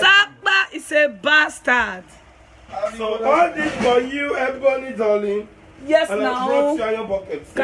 Sakba is a bastard. So all this for you, Ebony, darling. Yes, and now. Can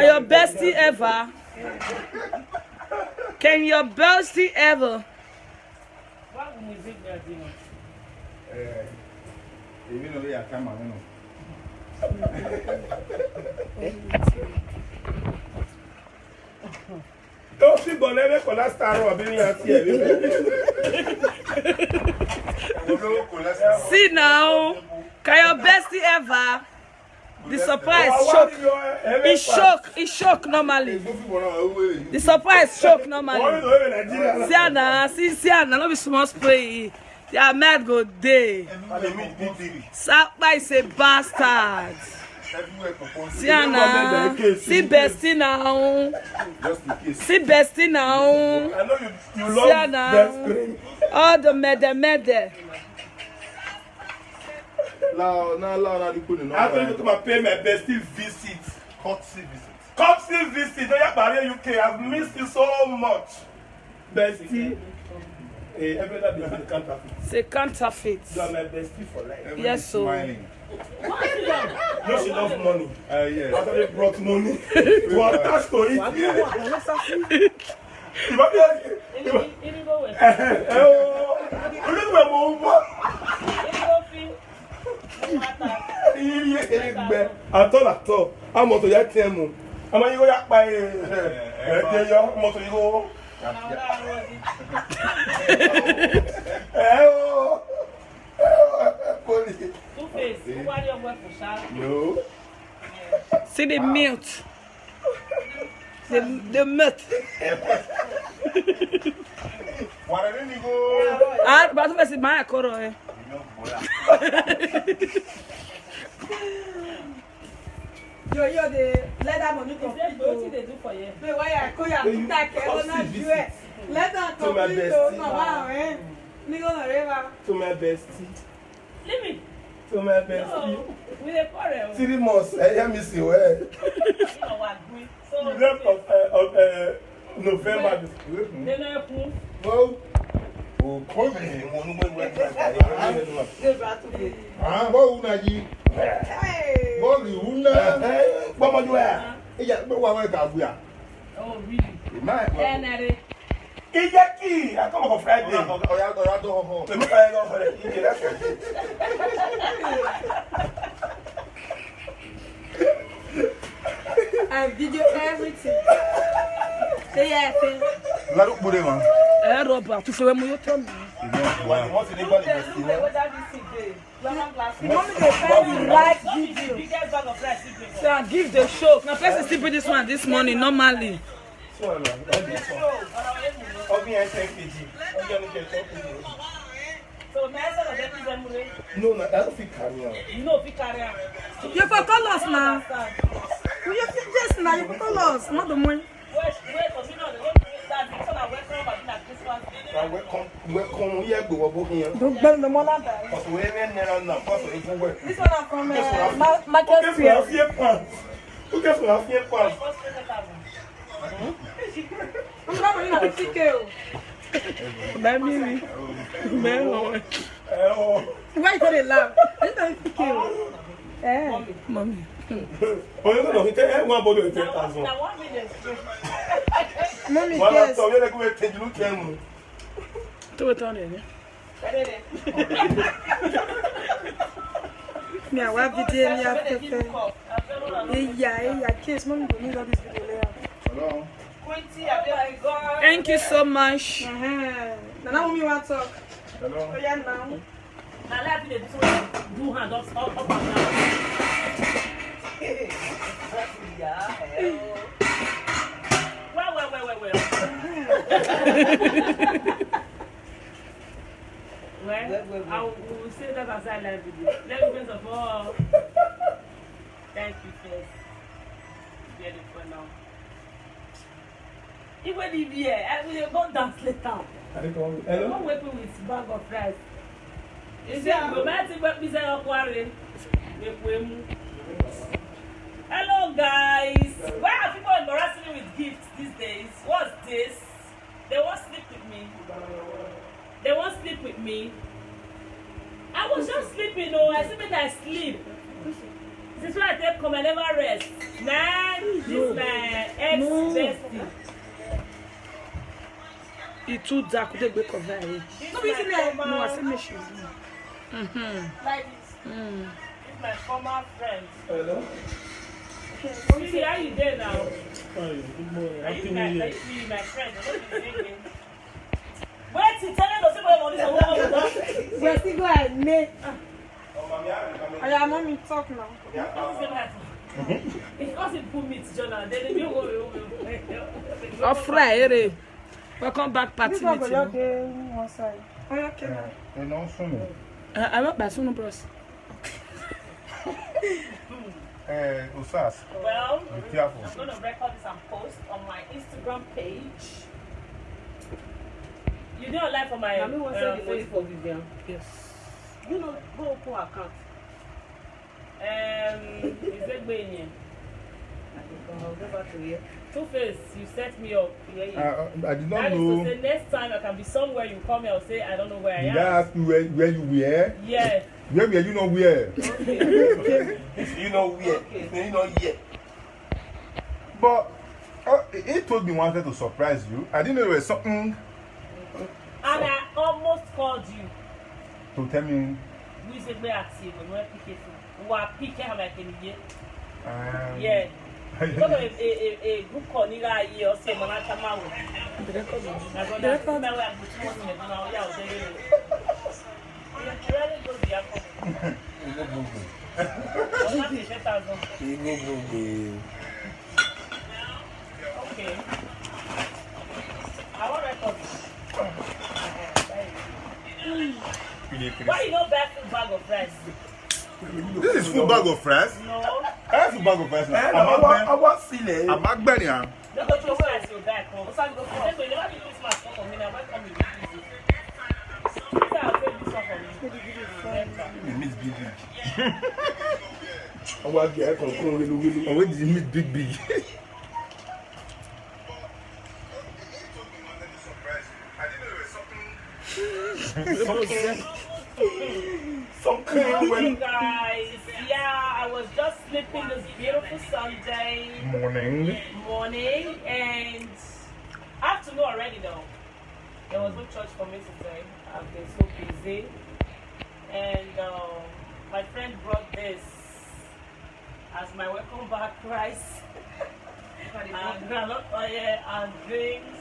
your bestie ever? Can your bestie ever? What music they are doing? Even though they are camera, you know. Don't see Bonnet for that star or being here. See now, can your bestie ever? The surprise shock. It shock normally. The surprise shock normally. See Anna, no be small spray. The Ahmed go day. Sakba is a bastard. See Anna, see Bestie now. See Bestie now. I know you love Bestie. All the mede. I told you to pay my Bestie visit. Courtesy visit. Courtesy visit. Don't you barrier UK? I've missed you so much. Bestie. Everybody is a counterfeit. It's a counterfeit. You are my bestie for life. Yes, so. Smiling. No, she loves money. Yeah. After they brought money to attach to it. Atọ amọtò yẹ tiẹ mu àmọ yìí kò yà pa ẹdẹ yọ mọtò yìí kò. No. See the mute. The mute. Ah, but what's in my coro? Yo, the leather money complete. What they do for you? Wait, why I call you back? I will not do it. Leather complete. No, wow, eh? Nigga, no, river. To my bestie. Leave me. To my bestie. No, we dey quarrel. 3 months. Hear me say well. You know what? So Left of November. they no cool. Well, oh, come here. What would I do? What do you know? What do you wear? Yeah, but what work have we? Oh, really? Yeah, Nare. Ijaki, I come on Friday. Let me find out for the I video everything. Say yeah, thing. Let us put it on. Robert, tu fais mon youtube. You want me to tell you like video? Biggest bag of rice you bring. So I give the show. Now, person still put this one this morning normally. So, no, I don't feel carry on. You know, if you carry on. You for colors now. You just now. You for colors, not the money. Wait, for me, no, they don't do that. This one I welcome, but not this one. Welcome, here go over here. Don't bend the money. Because we ain't near now. Because we go work. This one are from Market Who Square. gets pants? Who gets pants? I'm not going to 50K. Baby, Why you gonna laugh? I just don't 50K. mommy. Oh, you know, he tell one body 10,000. Now, 1 million. Mommy, One yes. laptop, you like we take you look at me. Tu es tourné. Me, I want video. Me, I yeah, kids. Mommy, don't need all this video later. Hello. Thank you so much. Now, mommy want to talk. Hello. Oh, yeah, now. Now, let me do hand up and down. Well. Well, I will say that as I live video. Let me first of all thank you first. Get it for now. Even if here, I will go dance later. Hello? Don't wait with bag of rice. You see, I'm going to make me say, hello guys. Why are people embarrassing me with gifts these days? What's this? They won't sleep with me. me. They won't sleep with me. I was just sleeping, though. I said, I sleep. This is why I take come, I never rest. Man, this is my ex-bestie. It's too dark. They go cover it. No, I said me she's. like this. This is my former friend. Hello? See, how you there now? Good morning. Are you my friend? I'm not thinking. Wait, tell them to say what money. Bestie, go ahead, mate. I am mommy talk now. If us put meat, Jonah, then they will go. Oh, Friday. Welcome back, party. This one go look one side. Okay. I'm not by Sunu Bros. Usas. Well, Be careful. I'm going to record this and post on my Instagram page. You don't like for my Facebook? Yes. You know, go open account. Is it Benny? I'll go back to here. Two-Face, you set me up. I did not That is know. to say, next time I can be somewhere, you call me, I'll say, I don't know where I Did am. I ask you where you were? Yeah. Where were you not where? Okay. You know where? Okay. You know yet. But he told me wanted to surprise you. I didn't know there was something And I almost called you. to tell me. We said, where I see you, when we're picking. We are picking how I can get. Um, Yeah. Because of a good call, nigga, or say, Manata Mawu. I'm going to put my way and put money in the now. Yeah, I'll tell you. You really go to the airport. Okay. I want records. Why you not buy full bag of rice? This is full bag of fries. No. I have full bag of fries now. I want silly. I'm not burning. Don't go to rice your bag. You never do Christmas for me. Now, what come with this? I'll take this one for me. Miss Big Big. I want to get a Where did you meet Big Big? something Okay, when guys. Yeah, I was just sleeping this beautiful Sunday morning and afternoon already though. There was no church for me today. I've been so busy. And my friend brought this as my welcome back rice. And granite oil and drinks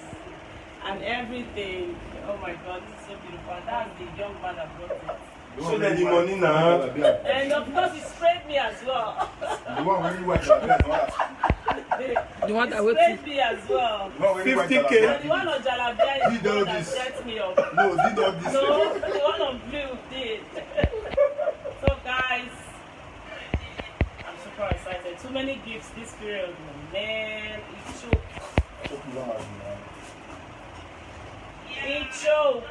and everything. Oh my god, this is so beautiful. And that's the young man that brought it. show them the money now. And of course, he sprayed me as well. The one when you went to The one that He wait. sprayed me as well. 50K. And the one on Jalabia is He the one did that this. set me up. No, did all this. No, the one on blue did. So guys, I'm super excited. Too many gifts this period, man. It's choke. It's choke.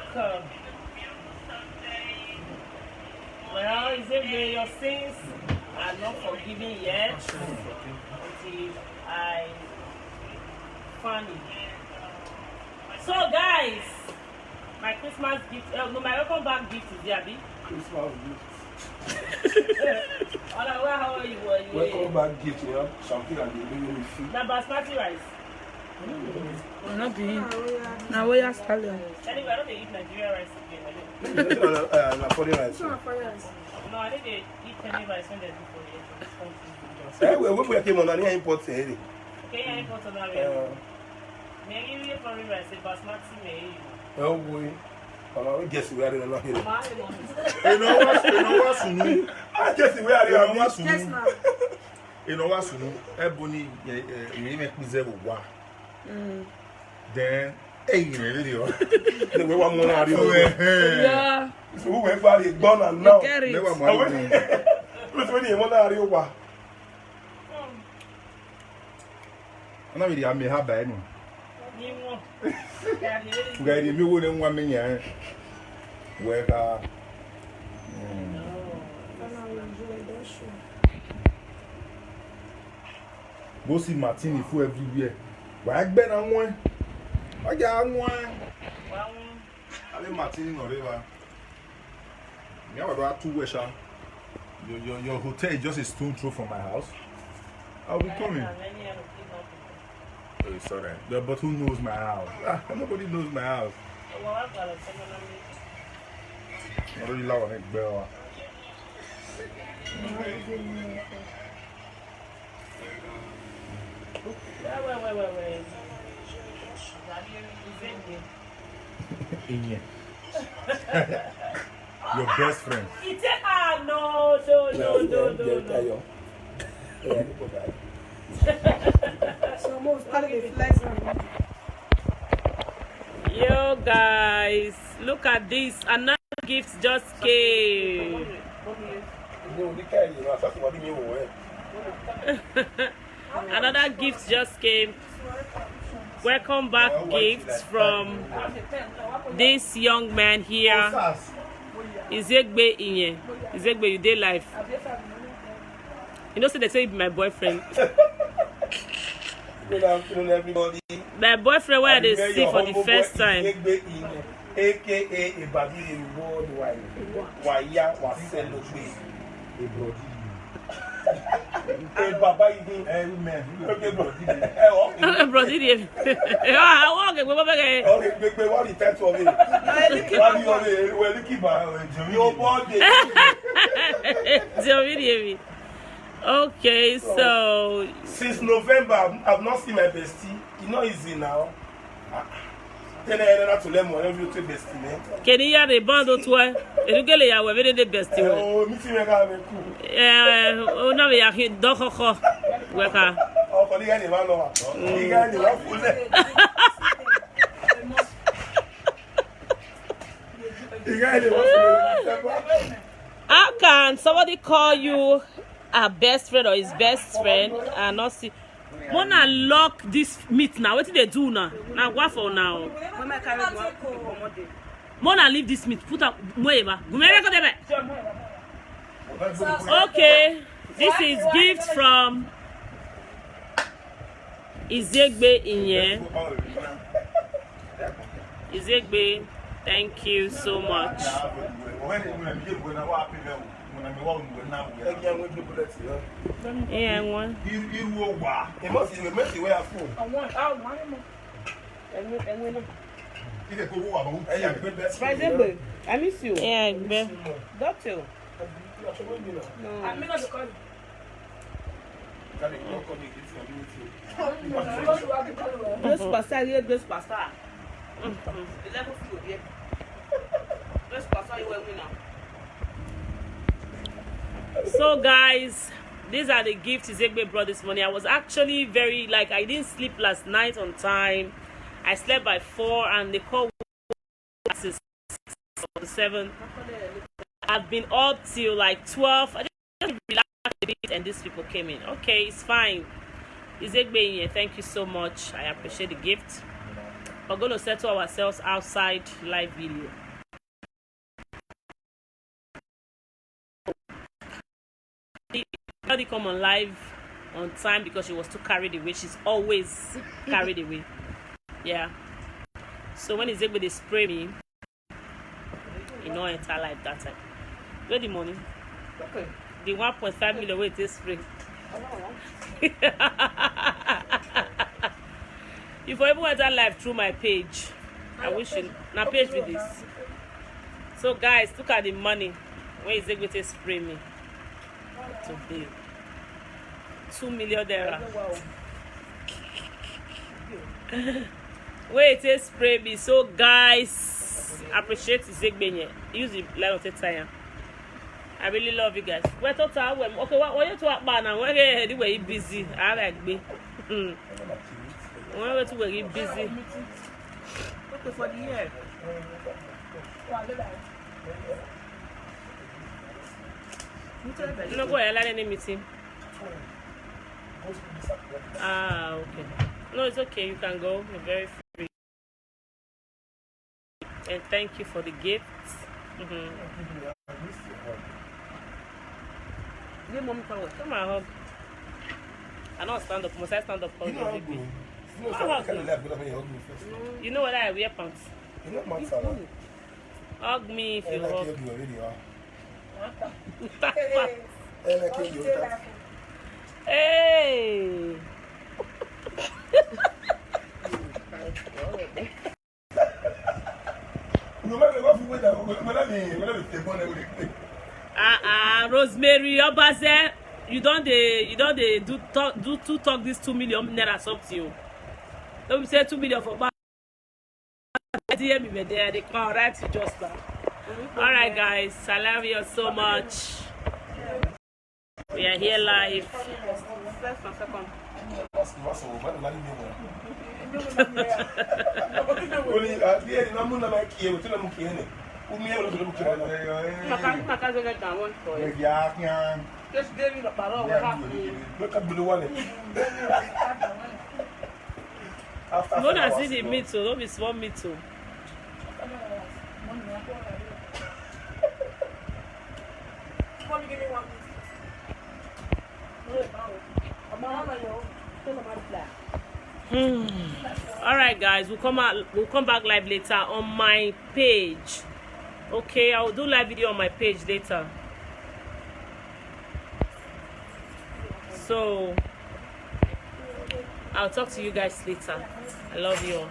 Well, is it where your sins are not forgiven yet? Until I funny. So guys, my Christmas gift, no, my welcome back gift is there, Abi. Christmas gift. How are you? Welcome back gift, you know. Something and they bring me food. The basmati rice. I'm not being. Now we are stallion. Anyway, I don't eat Nigerian rice again. Napoli rice. No, I didn't eat any rice when they do for the We came on and import here. okay, I import on that. Maybe we foreign rice, basmati may. Oh boy. I guess we are in a here. You know what, Sunu? I guess we are You know in what, a Yes, Sunu? ma'am. You know what, Sunu? Ebony, you make me say wow. Then, hey, you know, We want more out of Yeah. So we went by the gun and now. Get it. never Let's wait a moment. I'm not really having a bad one. Nimo. Guy, you wouldn't want me here. Where, go see Martini for everywhere. Why, Ben, I'm one. I got one. I'm Martin or whatever. You have 2 ways. Your hotel is just a stone throw from my house. I'll be coming. Oh, sorry. But who knows my house? Nobody knows my house. I really love it, bro. Wait. Your best friend. No. So most part of the flex on Yo guys, look at this. Another gift just came. Another gift just came. Welcome back gifts from this young man here. Izegbe Inye. Izegbe, you day life. You know, so they say my boyfriend. Good afternoon, everybody. My boyfriend, where they see for the first time. AKA Ebony worldwide. Waya Waselogbe. Hey, Baba, you man. Okay, Brody, I walk it. What the title of it? We're looking back. Your body. Okay, so since November, I've not seen my bestie. It's not easy now. Then I had to learn more every two bestie, man. Can you hear the band or two? You get it, we're very the bestie. Oh, me see me got cool. Oh, now we are here. Don't go. Welcome. Oh, for the guy, the man, no. The guy, the one full. The guy, the one full. How can somebody call you a best friend or his best friend and not see? Mona lock this meat now. What did they do now? Now what for now? Mona leave this meat. Put up whatever. Okay, this is gift from Izegbe Inye. Izegbe, thank you so much. Yeah, one. It must be messy where I fool. I miss you. Yeah, babe. Doctor. No. This pasta, here, this pasta. So guys, these are the gifts Izegbe brought this morning. I was actually very, like, I didn't sleep last night on time. I slept by 4 and the call was 7. I've been up till like 12. I just relaxed a bit and these people came in. Okay, it's fine. Izegbe, thank you so much. I appreciate the gift. We're going to settle ourselves outside live video. She come on live on time because she was too carried away. She's always carried away. Yeah. So when Izegbe they spray me, you know, enter live that time. Where the money? Okay. The 1.5 million weight is free. If I ever enter live through my page, I wish you now page with this. So guys, look at the money. Where Izegbe they spray me today? 2 million naira. Wait, it spray me. So guys, appreciate Izegbe. Use the line of time. I really love you guys. We're total. Okay, what you talk about now? We're very busy. I like me. We're very busy. Okay, for the year. No, go ahead. Any meeting. Ah, okay. No, it's okay. You can go. You're very free. And thank you for the gifts. Give mommy power. Come on, hug. I don't stand up. Must I stand up? You know, You know what I wear pants? You know my salad. Hug me if you And I hug. killed you already, huh? Hey, And I killed you. Hey! No matter what you wait, let me take on everything. Rosemary Obaze, you don't do talk this 2 million naira something. You. Let me say 2 million for back. Hear me there, they come right to just back. Alright guys, I love you so much. We are here live. first and second. Just give me the bottle. You wanna see the meat too, don't be small meat too. Give me one. Alright guys, we'll come back live later on my page. Okay, I'll do live video on my page later. So I'll talk to you guys later. I love you all.